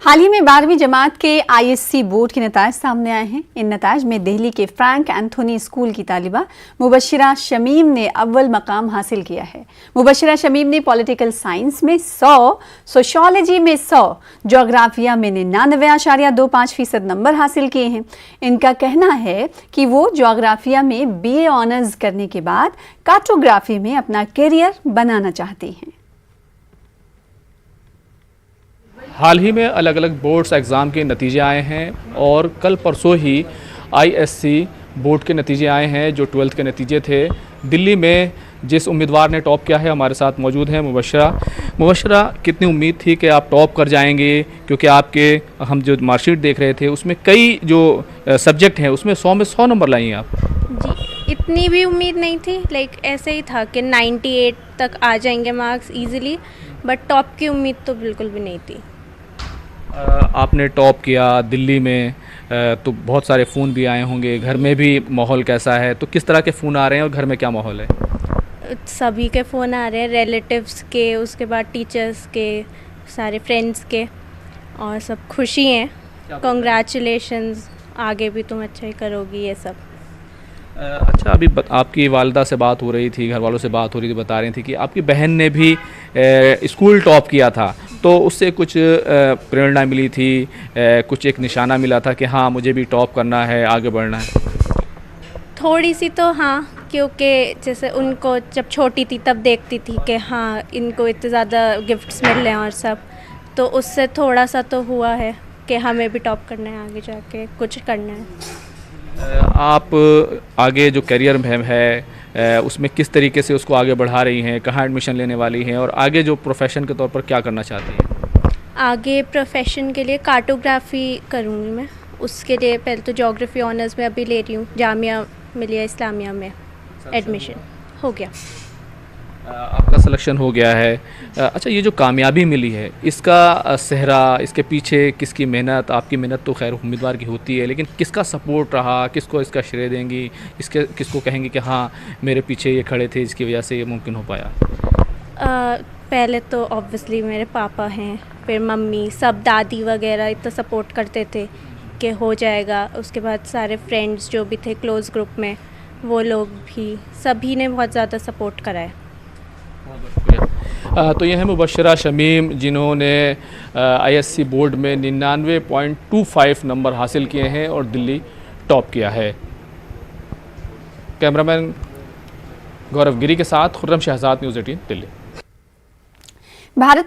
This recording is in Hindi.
हाल ही में 12वीं जमात के आईएससी बोर्ड के नताज सामने आए हैं। इन नताज में दिल्ली के फ्रैंक एंथोनी स्कूल की तालिबा मुबशिरा शमीम ने अव्वल मकाम हासिल किया है। मुबशिरा शमीम ने पॉलिटिकल साइंस में 100, सोशियोलॉजी में 100, जोग्राफिया में 99.25% नंबर हासिल किए हैं। इनका कहना है कि वो जोग्राफिया में बीए ऑनर्स करने के बाद कार्टोग्राफी में अपना करियर बनाना चाहती हैं। हाल ही में अलग अलग बोर्ड्स एग्ज़ाम के नतीजे आए हैं और कल परसों ही आईएससी बोर्ड के नतीजे आए हैं जो 12th के नतीजे थे। दिल्ली में जिस उम्मीदवार ने टॉप किया है हमारे साथ मौजूद हैं मुबशिरा। कितनी उम्मीद थी कि आप टॉप कर जाएंगे, क्योंकि आपके हम जो मार्कशीट देख रहे थे उसमें कई जो सब्जेक्ट हैं उसमें 100 में 100 नंबर लाई हैं आप? जी, इतनी भी उम्मीद नहीं थी। ऐसे ही था कि 98 तक आ जाएंगे मार्क्स इजीली, बट टॉप की उम्मीद तो बिल्कुल भी नहीं थी। आपने टॉप किया दिल्ली में, तो बहुत सारे फ़ोन भी आए होंगे। घर में भी माहौल कैसा है, तो किस तरह के फ़ोन आ रहे हैं और घर में क्या माहौल है? सभी के फ़ोन आ रहे हैं, रिलेटिव्स के, उसके बाद टीचर्स के, सारे फ्रेंड्स के, और सब खुशी हैं। कॉन्ग्रेचुलेशंस, आगे भी तुम अच्छा ही करोगी, ये सब। अच्छा, अभी आपकी वालिदा से बात हो रही थी, घर वालों से बात हो रही थी, बता रही थी कि आपकी बहन ने भी स्कूल टॉप किया था, तो उससे कुछ प्रेरणा मिली थी, कुछ एक निशाना मिला था कि हाँ मुझे भी टॉप करना है, आगे बढ़ना है? थोड़ी सी तो हाँ, क्योंकि जैसे उनको जब छोटी थी तब देखती थी कि हाँ इनको इतने ज़्यादा गिफ्ट्स मिल रहे हैं और सब, तो उससे थोड़ा सा तो हुआ है कि हमें भी टॉप करना है, आगे जाके कुछ करना है। आप आगे जो करियर है उसमें किस तरीके से उसको आगे बढ़ा रही हैं, कहाँ एडमिशन लेने वाली हैं और आगे जो प्रोफेशन के तौर पर क्या करना चाहती हैं? आगे प्रोफेशन के लिए कार्टोग्राफी करूँगी मैं। उसके लिए पहले तो ज्योग्राफी ऑनर्स में अभी ले रही हूँ, जामिया मिलिया इस्लामिया में एडमिशन हो गया। आपका सिलेक्शन हो गया है। अच्छा, ये जो कामयाबी मिली है इसका सेहरा, इसके पीछे किसकी मेहनत? आपकी मेहनत तो खैर उम्मीदवार की होती है, लेकिन किसका सपोर्ट रहा? किसको इसका श्रेय देंगी? किसको कहेंगी कि हाँ मेरे पीछे ये खड़े थे, इसकी वजह से ये मुमकिन हो पाया? पहले तो ऑब्वियसली मेरे पापा हैं, फिर मम्मी, सब दादी वगैरह इतना सपोर्ट करते थे कि हो जाएगा। उसके बाद सारे फ्रेंड्स जो भी थे क्लोज़ ग्रुप में, वो लोग भी, सभी ने बहुत ज़्यादा सपोर्ट करा है। तो ये है मुबशिरा शमीम, जिन्होंने आईएससी बोर्ड में 99.25 नंबर हासिल किए हैं और दिल्ली टॉप किया है। कैमरामैन गौरव गिरी के साथ खुर्रम शहजाद, न्यूज़ 18 दिल्ली। भारत में